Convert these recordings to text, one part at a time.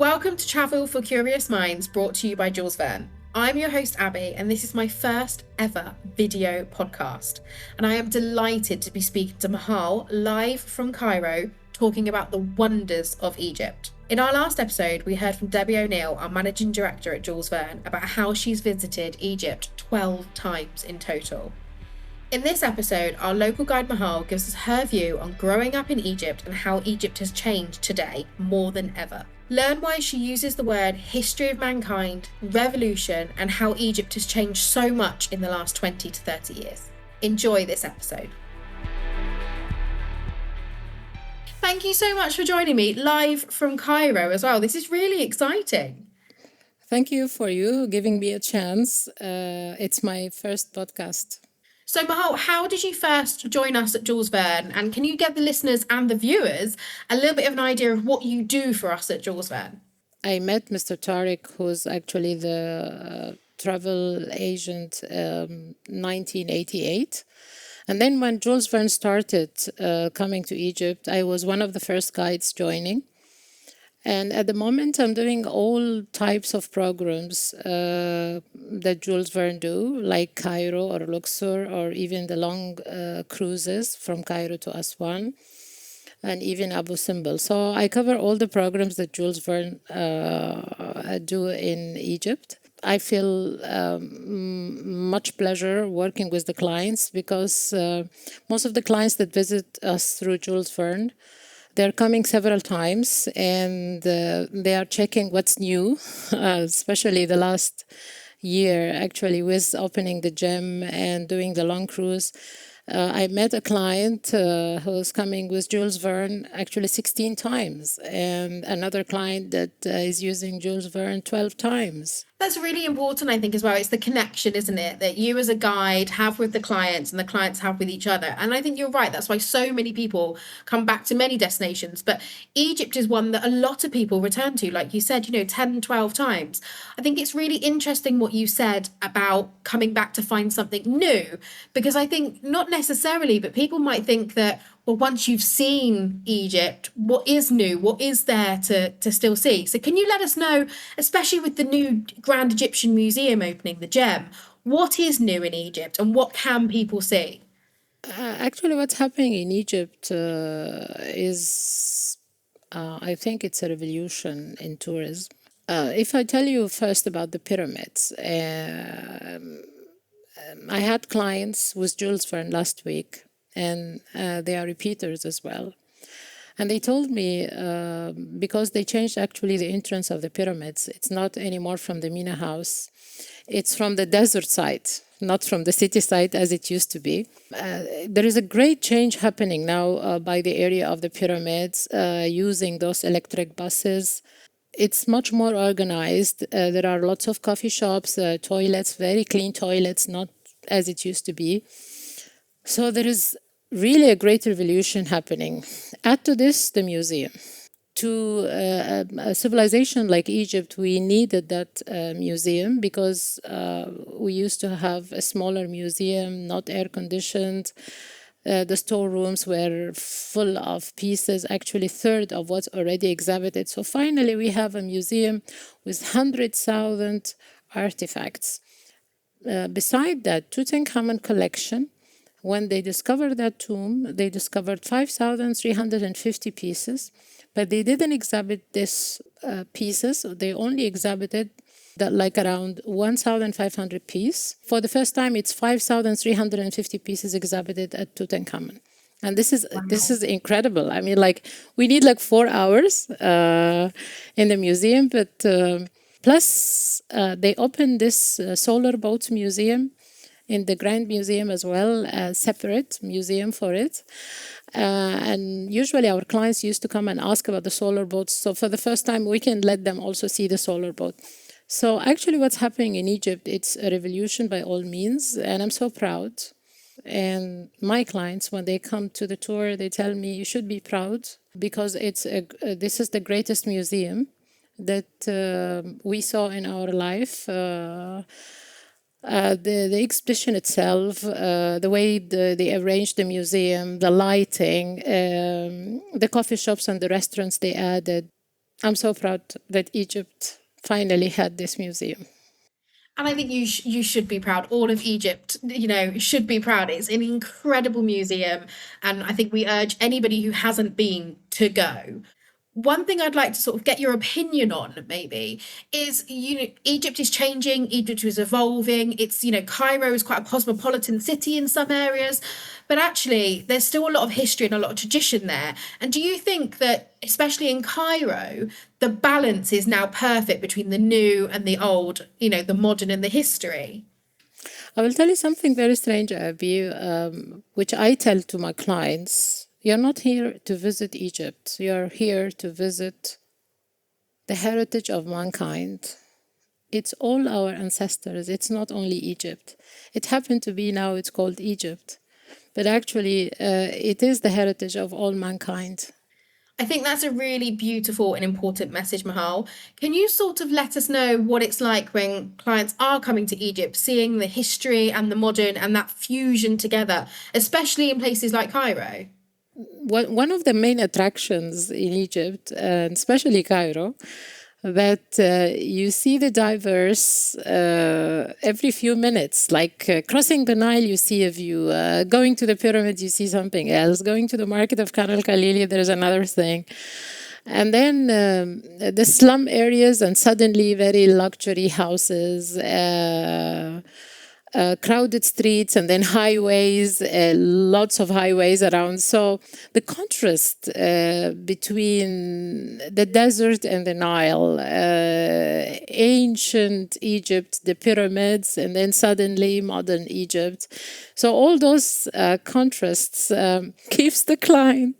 Welcome to Travel for Curious Minds, brought to you by Jules Verne. I'm your host, Abby, and this is my first ever video podcast. And I am delighted to be speaking to Mahal live from Cairo, talking about the wonders of Egypt. In our last episode, we heard from Debbie O'Neill, our managing director at Jules Verne, about how she's visited Egypt 12 times in total. In this episode, our local guide Mahal gives us her view on growing up in Egypt and how Egypt has changed today more than ever. Learn why she uses the word history of mankind, revolution, and how Egypt has changed so much in the last 20 to 30 years. Enjoy this episode. Thank you so much for joining me live from Cairo as well. This is really exciting. Thank you for giving me a chance. It's my first podcast. So Mahal, how did you first join us at Jules Verne? And can you give the listeners and the viewers a little bit of an idea of what you do for us at Jules Verne? I met Mr. Tariq, who's actually the travel agent 1988. And then when Jules Verne started coming to Egypt, I was one of the first guides joining. And at the moment, I'm doing all types of programs that Jules Verne do, like Cairo or Luxor, or even the long cruises from Cairo to Aswan, and even Abu Simbel. So I cover all the programs that Jules Verne do in Egypt. I feel much pleasure working with the clients because most of the clients that visit us through Jules Verne, they're coming several times and they are checking what's new, especially the last year, actually, with opening the gym and doing the long cruise. I met a client who's coming with Jules Verne actually 16 times, and another client that is using Jules Verne 12 times. That's really important, I think, as well. It's the connection, isn't it? That you as a guide have with the clients and the clients have with each other. And I think you're right. That's why so many people come back to many destinations. But Egypt is one that a lot of people return to, like you said, 10, 12 times. I think it's really interesting what you said about coming back to find something new, because I think not necessarily, but people might think that, well, once you've seen Egypt, what is new? What is there to still see? So can you let us know, especially with the new Grand Egyptian Museum opening, the Gem, what is new in Egypt and what can people see? Actually, what's happening in Egypt is, I think it's a revolution in tourism. If I tell you first about the pyramids, I had clients with Jules Verne last week, and they are repeaters as well. And they told me, because they changed actually the entrance of the pyramids, it's not anymore from the Mina house, it's from the desert side, not from the city side as it used to be. There is a great change happening now by the area of the pyramids, using those electric buses. It's much more organized. There are lots of coffee shops, toilets, very clean toilets, not as it used to be. So there is really a great revolution happening. Add to this the museum. To a civilization like Egypt, we needed that museum because we used to have a smaller museum, not air conditioned. The storerooms were full of pieces, actually a third of what's already exhibited. So finally, we have a museum with 100,000 artifacts. Beside that, Tutankhamun collection, when they discovered that tomb, they discovered 5,350 pieces, but they didn't exhibit these pieces. They only exhibited that like around 1,500 pieces. For the first time, it's 5,350 pieces exhibited at Tutankhamun. And this is incredible. I mean, we need 4 hours in the museum, but plus they opened this solar boats museum in the Grand Museum as well, a separate museum for it. And usually our clients used to come and ask about the solar boats. So for the first time, we can let them also see the solar boat. So actually what's happening in Egypt, it's a revolution by all means, and I'm so proud. And my clients, when they come to the tour, they tell me, you should be proud because this is the greatest museum that we saw in our life. The exhibition itself, the way they arranged the museum, the lighting, the coffee shops and the restaurants they added, I'm so proud that Egypt finally had this museum. And I think you should be proud. All of Egypt, should be proud. It's an incredible museum, and I think we urge anybody who hasn't been to go. One thing I'd like to sort of get your opinion on, maybe, is Egypt is changing, Egypt is evolving. It's Cairo is quite a cosmopolitan city in some areas, but actually there's still a lot of history and a lot of tradition there. And do you think that, especially in Cairo, the balance is now perfect between the new and the old, the modern and the history? I will tell you something very strange, Abby, which I tell to my clients. You're not here to visit Egypt. You're here to visit the heritage of mankind. It's all our ancestors. It's not only Egypt. It happened to be now it's called Egypt. But actually, it is the heritage of all mankind. I think that's a really beautiful and important message, Mahal. Can you sort of let us know what it's like when clients are coming to Egypt, seeing the history and the modern and that fusion together, especially in places like Cairo? One of the main attractions in Egypt, and especially Cairo, that you see the diverse every few minutes. Like crossing the Nile, you see a view. Going to the pyramids, you see something else. Going to the market of Khan al-Khalili, there's another thing. And then the slum areas, and suddenly very luxury houses. Crowded streets and then highways, lots of highways around. So the contrast between the desert and the Nile, ancient Egypt, the pyramids, and then suddenly modern Egypt. So all those contrasts keeps the client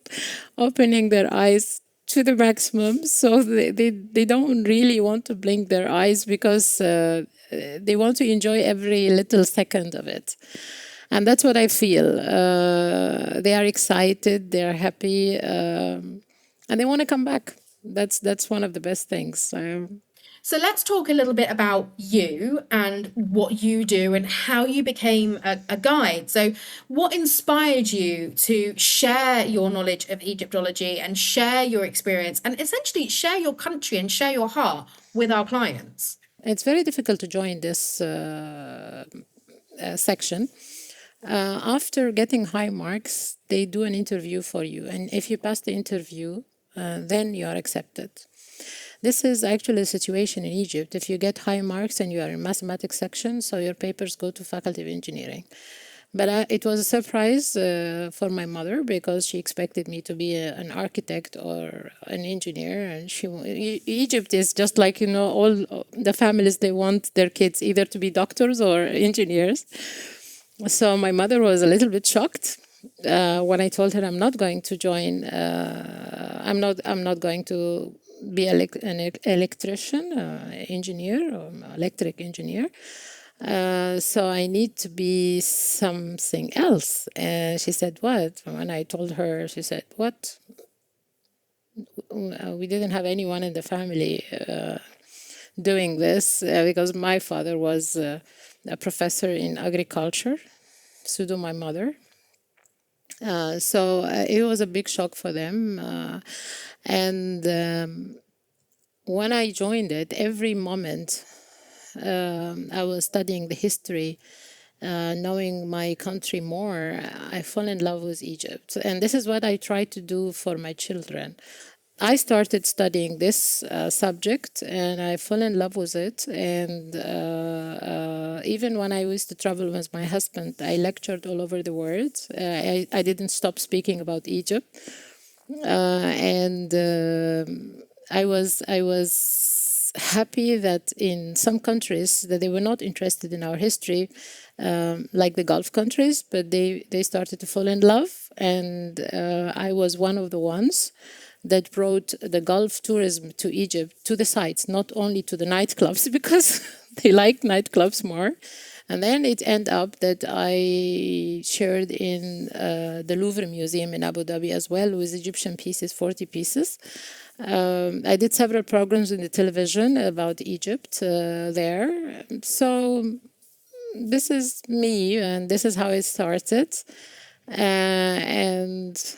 opening their eyes to the maximum. So they don't really want to blink their eyes because they want to enjoy every little second of it. And that's what I feel. They are excited, they are happy, and they want to come back. That's one of the best things. So let's talk a little bit about you and what you do and how you became a guide. So, what inspired you to share your knowledge of Egyptology and share your experience and essentially share your country and share your heart with our clients? It's very difficult to join this section. After getting high marks, they do an interview for you. And if you pass the interview, then you are accepted. This is actually a situation in Egypt. If you get high marks and you are in mathematics section, so your papers go to Faculty of Engineering. But it was a surprise for my mother because she expected me to be an architect or an engineer. And Egypt is just like, all the families, they want their kids either to be doctors or engineers. So my mother was a little bit shocked when I told her I'm not going to join. I'm not going to be an electrician, engineer, or electric engineer. So I need to be something else. And she said, what? When I told her, she said, what? We didn't have anyone in the family doing this because my father was a professor in agriculture, pseudo my mother. So it was a big shock for them. And when I joined it, every moment I was studying the history, knowing my country more, I fell in love with Egypt. And this is what I try to do for my children. I started studying this subject and I fell in love with it. And even when I used to travel with my husband, I lectured all over the world. I didn't stop speaking about Egypt. And I was happy that in some countries that they were not interested in our history, like the Gulf countries, but they started to fall in love. And I was one of the ones that brought the Gulf tourism to Egypt, to the sites, not only to the nightclubs, because they like nightclubs more. And then it ended up that I shared in the Louvre Museum in Abu Dhabi as well with Egyptian pieces, 40 pieces. I did several programs in the television about Egypt there. So this is me, and this is how it started. And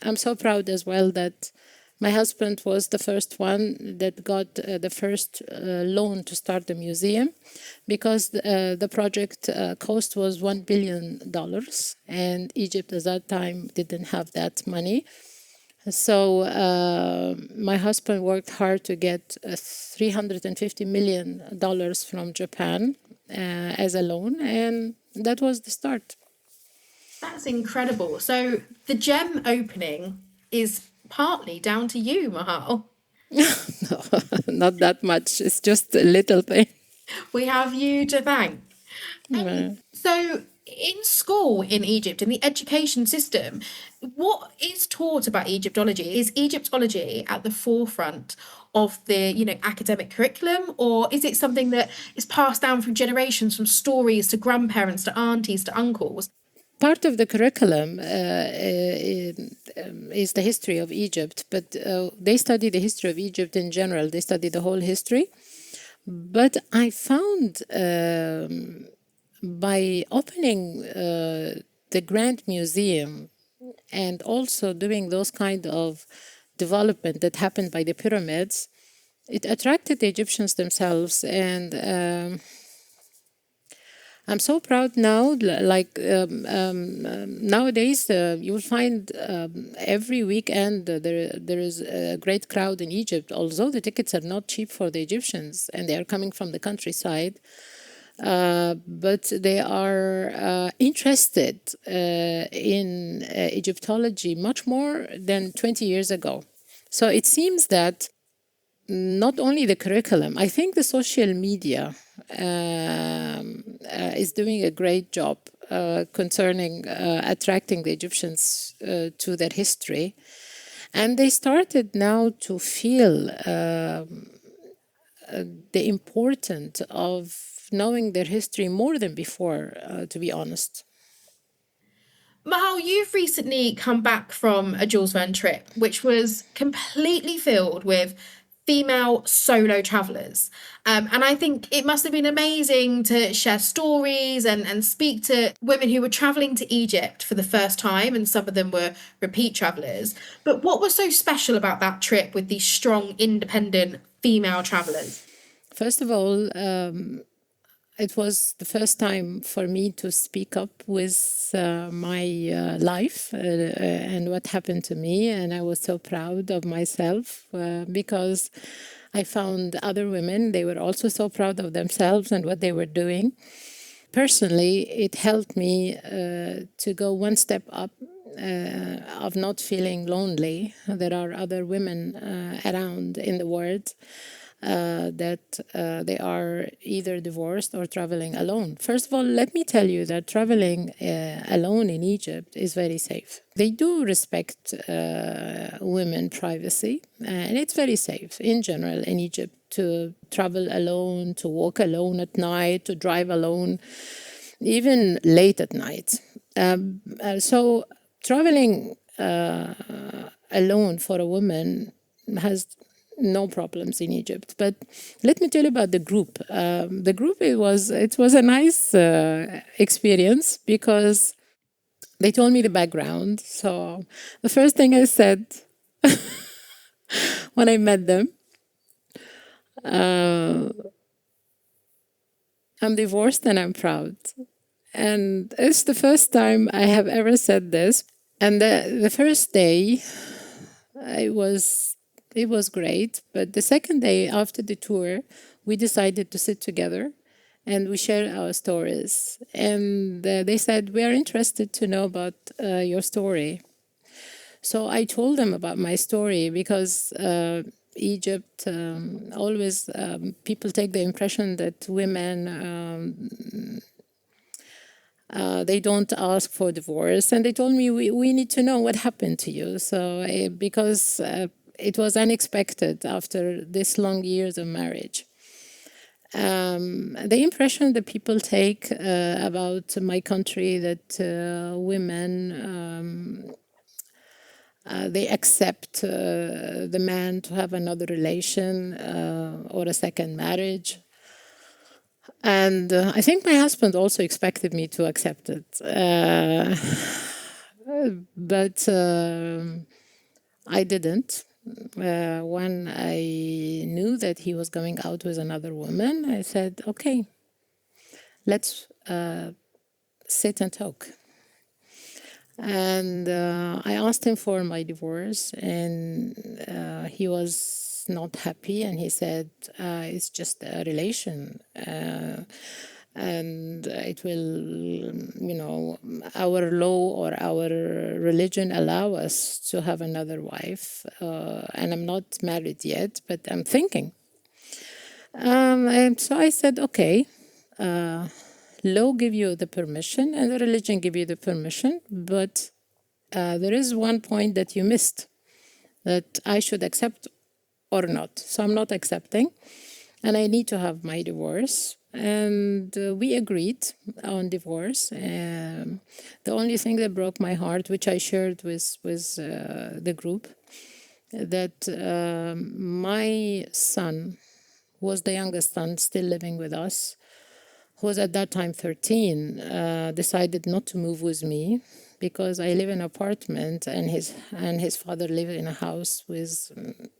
I'm so proud as well that My husband was the first one that got the first loan to start the museum, because the project cost was $1 billion, and Egypt at that time didn't have that money. So my husband worked hard to get $350 million from Japan as a loan, and that was the start. That's incredible. So the gem opening is partly down to you, Mahal. No, not that much. It's just a little thing. We have you to thank. So, in school in Egypt, in the education system, what is taught about Egyptology? Is Egyptology at the forefront of the, academic curriculum, or is it something that is passed down from generations, from stories to grandparents to aunties to uncles? Part of the curriculum is the history of Egypt, but they study the history of Egypt in general. They study the whole history. But I found by opening the Grand Museum and also doing those kind of development that happened by the pyramids, it attracted the Egyptians themselves. And I'm so proud now, nowadays you'll find every weekend there is a great crowd in Egypt, although the tickets are not cheap for the Egyptians and they are coming from the countryside. But they are interested in Egyptology much more than 20 years ago. So it seems that not only the curriculum, I think the social media is doing a great job concerning attracting the Egyptians to their history. And they started now to feel the importance of knowing their history more than before, to be honest. Mahal, you've recently come back from a Jules Verne trip, which was completely filled with female solo travelers. And I think it must have been amazing to share stories and speak to women who were traveling to Egypt for the first time, and some of them were repeat travelers. But what was so special about that trip with these strong, independent female travelers? First of all, it was the first time for me to speak up with my life and what happened to me. And I was so proud of myself because I found other women, they were also so proud of themselves and what they were doing. Personally, it helped me to go one step up of not feeling lonely. There are other women around in the world that they are either divorced or traveling alone. First of all, let me tell you that traveling alone in Egypt is very safe. They do respect women privacy, and it's very safe in general in Egypt to travel alone, to walk alone at night, to drive alone, even late at night. So traveling alone for a woman has no problems in Egypt. But let me tell you about the group. The group, it was a nice experience because they told me the background. So the first thing I said when I met them, I'm divorced and I'm proud. And it's the first time I have ever said this. And the first day, it was great. But the second day after the tour, we decided to sit together and we shared our stories. And they said, we are interested to know about your story. So I told them about my story because Egypt, always people take the impression that women, they don't ask for divorce. And they told me, we need to know what happened to you. So because it was unexpected after this long years of marriage. The impression that people take about my country, that women, they accept the man to have another relation or a second marriage. And I think my husband also expected me to accept it. But I didn't. When I knew that he was going out with another woman, I said, okay, let's sit and talk. And I asked him for my divorce, and he was not happy. And he said, it's just a relation. And it will, our law or our religion allow us to have another wife. And I'm not married yet, but I'm thinking. And so I said, okay, law give you the permission and the religion give you the permission, but there is one point that you missed that I should accept or not. So I'm not accepting, and I need to have my divorce. And we agreed on divorce. The only thing that broke my heart, which I shared with the group, that my son, who was the youngest son, still living with us, who was at that time 13, decided not to move with me because I live in an apartment and his father lived in a house with,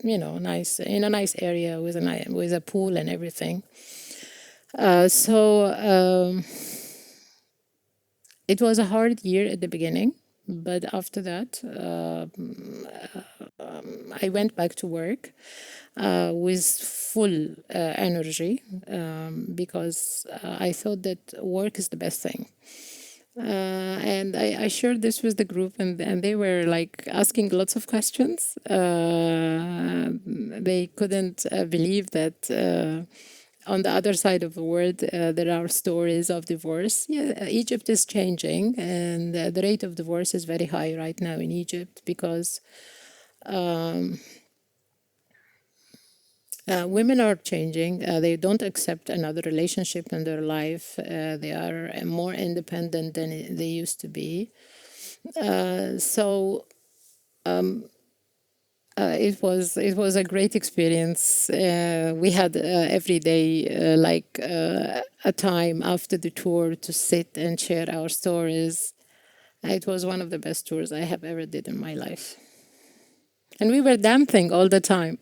nice in a nice area with a pool and everything. So it was a hard year at the beginning, but after that, I went back to work with full energy because I thought that work is the best thing. And I shared this with the group, and they were like asking lots of questions. They couldn't believe that on the other side of the world, there are stories of divorce. Yeah, Egypt is changing, and the rate of divorce is very high right now in Egypt because women are changing. They don't accept another relationship in their life. They are more independent than they used to be. So it was a great experience. We had every day a time after the tour to sit and share our stories. It was one of the best tours I have ever did in my life, and we were dancing all the time.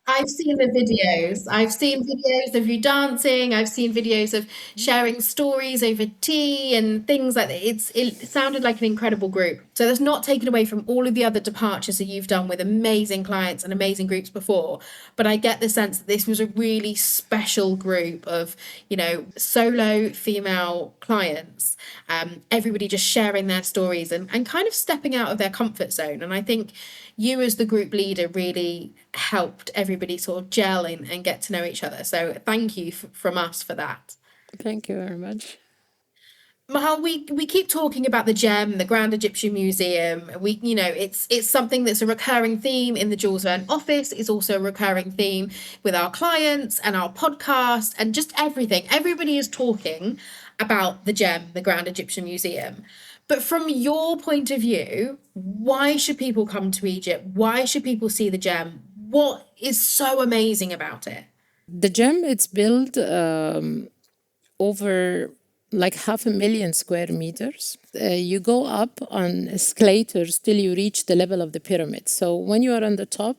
I've seen the videos. I've seen videos of you dancing. I've seen videos of sharing stories over tea and things like that. It sounded like an incredible group. So that's not taken away from all of the other departures that you've done with amazing clients and amazing groups before. But I get the sense that this was a really special group of, solo female clients. Everybody just sharing their stories and kind of stepping out of their comfort zone. And I think you as the group leader really helped everybody sort of gel and get to know each other. So thank you from us for that. Thank you very much. Mahal, we keep talking about the gem, the Grand Egyptian Museum. It's something that's a recurring theme in the Jules Verne office. It's also a recurring theme with our clients and our podcast and just everything. Everybody is talking about the gem, the Grand Egyptian Museum. But from your point of view, why should people come to Egypt? Why should people see the gem? What is so amazing about it? The gem, it's built over like 500,000 square meters. You go up on escalators till you reach the level of the pyramid. So when you are on the top,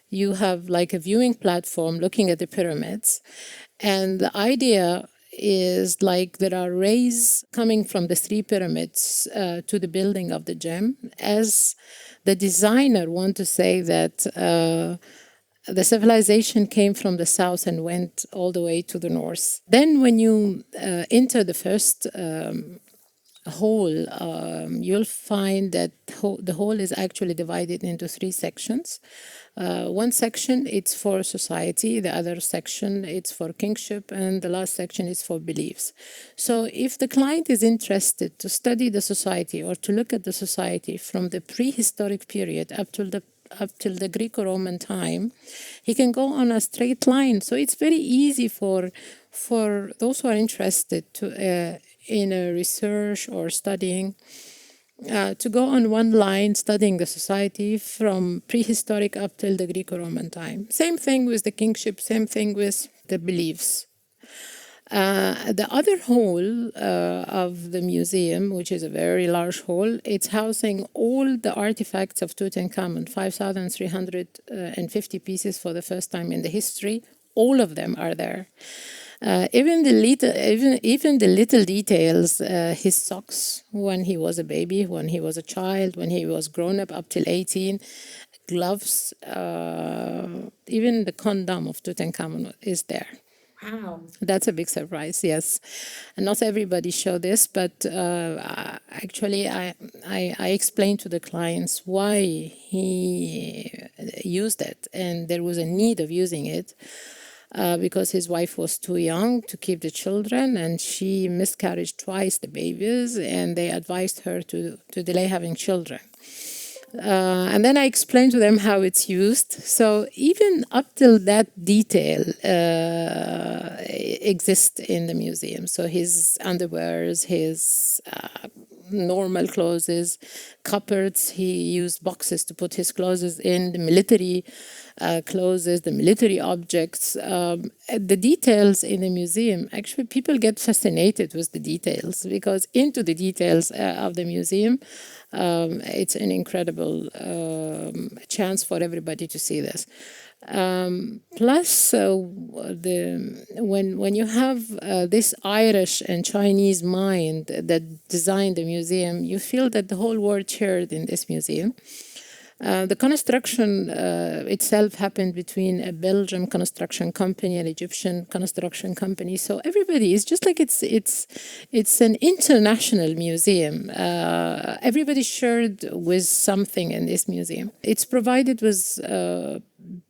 you have like a viewing platform looking at the pyramids. And the idea is like there are rays coming from the three pyramids to the building of the gem, as the designer want to say that the civilization came from the south and went all the way to the north. Then when you enter the first hall, you'll find that the hall is actually divided into three sections. One section it's for society, the other section it's for kingship, and the last section is for beliefs. So if the client is interested to study the society or to look at the society from the prehistoric period up till the Greco-Roman time, he can go on a straight line. So it's very easy for those who are interested to in a research or studying to go on one line studying the society from prehistoric up till the Greco-Roman time. Same thing with the kingship, same thing with the beliefs. The other hall of the museum, which is a very large hall, it's housing all the artifacts of Tutankhamun, 5,350 pieces for the first time in the history. All of them are there. Even the little details, his socks when he was a baby, when he was a child, when he was grown up till 18, gloves, even the condom of Tutankhamun is there. Wow. That's a big surprise, yes. And not everybody show this, but actually I explained to the clients why he used it, and there was a need of using it. Because his wife was too young to keep the children, and she miscarried twice the babies, and they advised her to delay having children. And then I explained to them how it's used. So even up till that detail exists in the museum. So his underwears, his normal clothes, cupboards. He used boxes to put his clothes in, the military clothes, the military objects. The details in the museum, actually, people get fascinated with the details because into the details of the museum, it's an incredible chance for everybody to see this. Plus, when you have this Irish and Chinese mind that designed the museum, you feel that the whole world shared in this museum. The construction itself happened between a Belgian construction company and Egyptian construction company. So everybody is just like it's an international museum. Everybody shared with something in this museum. It's provided with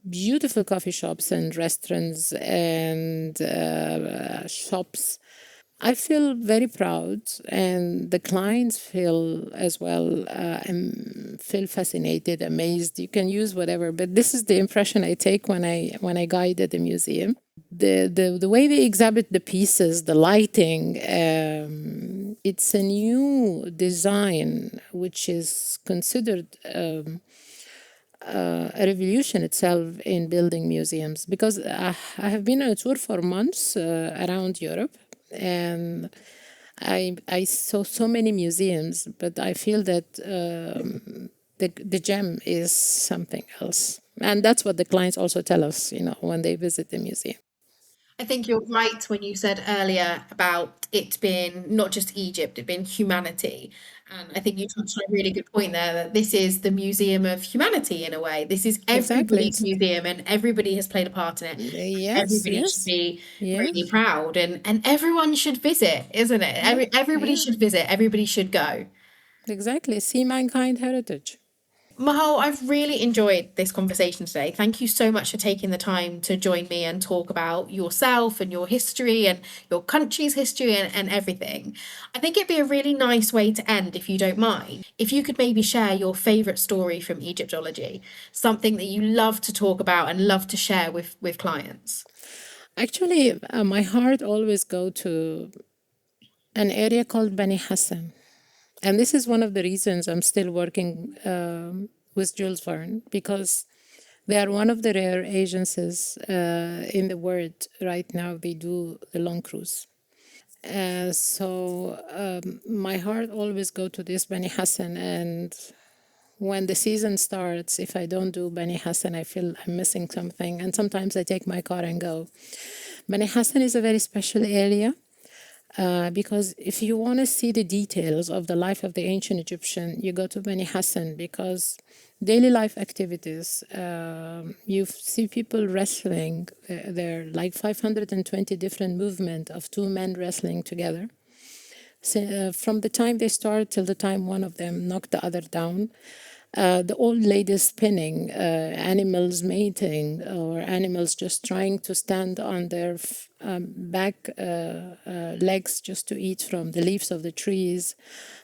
beautiful coffee shops and restaurants and shops. I feel very proud, and the clients feel as well, and feel fascinated, amazed. You can use whatever, but this is the impression I take when I guide at the museum. The way they exhibit the pieces, the lighting, it's a new design which is considered a revolution itself in building museums, because I have been on a tour for months around Europe, and I saw so many museums, but I feel that the gem is something else, and that's what the clients also tell us, when they visit the museum. I think you're right when you said earlier about it being not just Egypt, it being humanity. And I think you touched on a really good point there that this is the museum of humanity in a way. This is Exactly. everybody's museum and everybody has played a part in it. Yes, Everybody should yes, be yeah, really proud and everyone should visit, isn't it? yeah, Everybody yeah, should visit, everybody should go. exactly. See mankind heritage. Mahal, I've really enjoyed this conversation today. Thank you so much for taking the time to join me and talk about yourself and your history and your country's history and everything. I think it'd be a really nice way to end, if you don't mind. If you could maybe share your favourite story from Egyptology, something that you love to talk about and love to share with clients. Actually, my heart always go to an area called Bani Hassan. And this is one of the reasons I'm still working with Jules Verne, because they are one of the rare agencies in the world right now. They do the long cruise. So my heart always go to this Bani Hassan, and when the season starts, if I don't do Bani Hassan, I feel I'm missing something, and sometimes I take my car and go. Bani Hassan is a very special area. Because if you want to see the details of the life of the ancient Egyptian, you go to Bani Hassan, because daily life activities, you see people wrestling. There are like 520 different movements of two men wrestling together. So, from the time they start till the time one of them knocked the other down. The old ladies spinning, animals mating, or animals just trying to stand on their back legs just to eat from the leaves of the trees,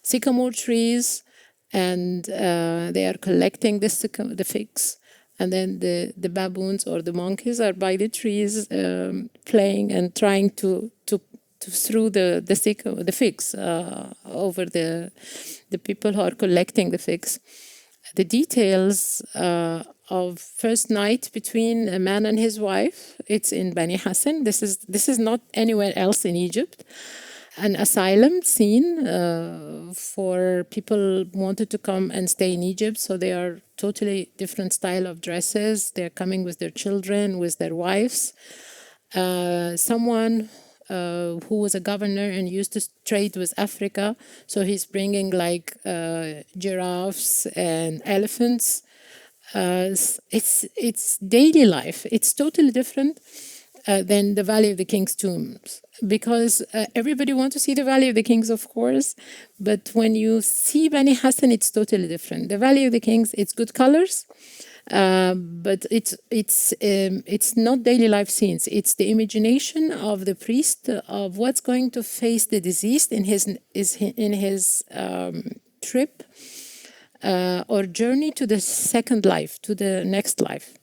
sycamore trees, and they are collecting the figs. And then the baboons or the monkeys are by the trees playing and trying to throw the figs over the people who are collecting the figs. the details of first night between a man and his wife. It's in Bani Hassan. This is not anywhere else in Egypt. An asylum scene for people who wanted to come and stay in Egypt. So they are totally different style of dresses. They're coming with their children, with their wives. Someone who was a governor and used to trade with Africa. So he's bringing like giraffes and elephants. It's daily life. It's totally different than the Valley of the King's tombs, because everybody wants to see the Valley of the Kings, of course, but when you see Bani Hassan, it's totally different. The Valley of the Kings, it's good colors, but it's not daily life scenes. It's the imagination of the priest of what's going to face the deceased in his trip or journey to the second life, to the next life.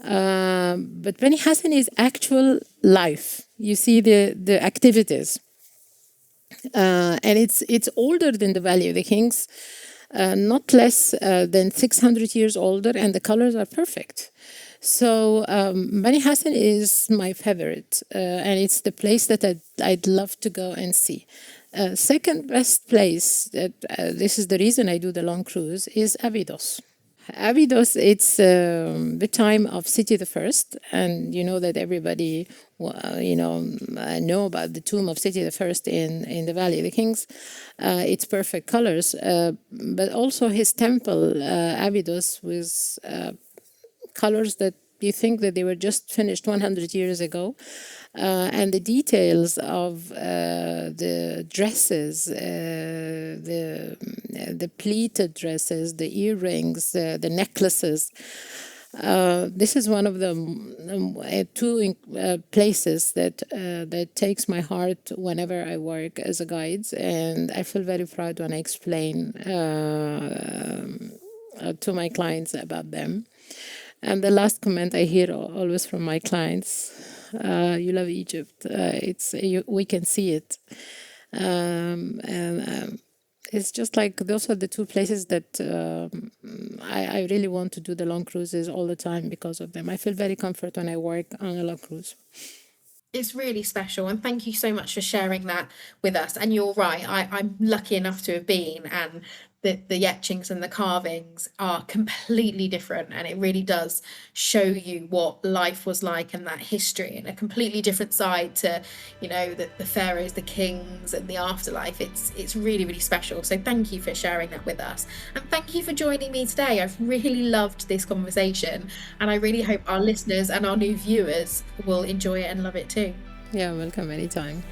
But Bani Hassan is actual life. You see the activities, and it's older than the Valley of the Kings, not less than 600 years older, and the colors are perfect. So Bani Hassan is my favorite, and it's the place that I'd love to go and see. Second best place, this is the reason I do the long cruise, is Abydos. Abydos, it's the time of Seti the First, and you know that everybody, know about the tomb of Seti the First in the Valley of the Kings. It's perfect colors, but also his temple, Abydos, with colors that you think that they were just finished 100 years ago. And the details of the dresses, the pleated dresses, the earrings, the necklaces. This is one of the two places that takes my heart whenever I work as a guide, and I feel very proud when I explain to my clients about them. And the last comment I hear always from my clients: "You love Egypt. We can see it." And it's just like those are the two places that I really want to do the long cruises all the time because of them. I feel very comfort when I work on a long cruise. It's really special, and thank you so much for sharing that with us. And you're right, I'm lucky enough to have been, and the etchings and the carvings are completely different, and it really does show you what life was like and that history, and a completely different side to, the pharaohs, the kings, and the afterlife. It's really, really special. So thank you for sharing that with us, and thank you for joining me today. I've really loved this conversation, and I really hope our listeners and our new viewers will enjoy it and love it too. Yeah, welcome anytime.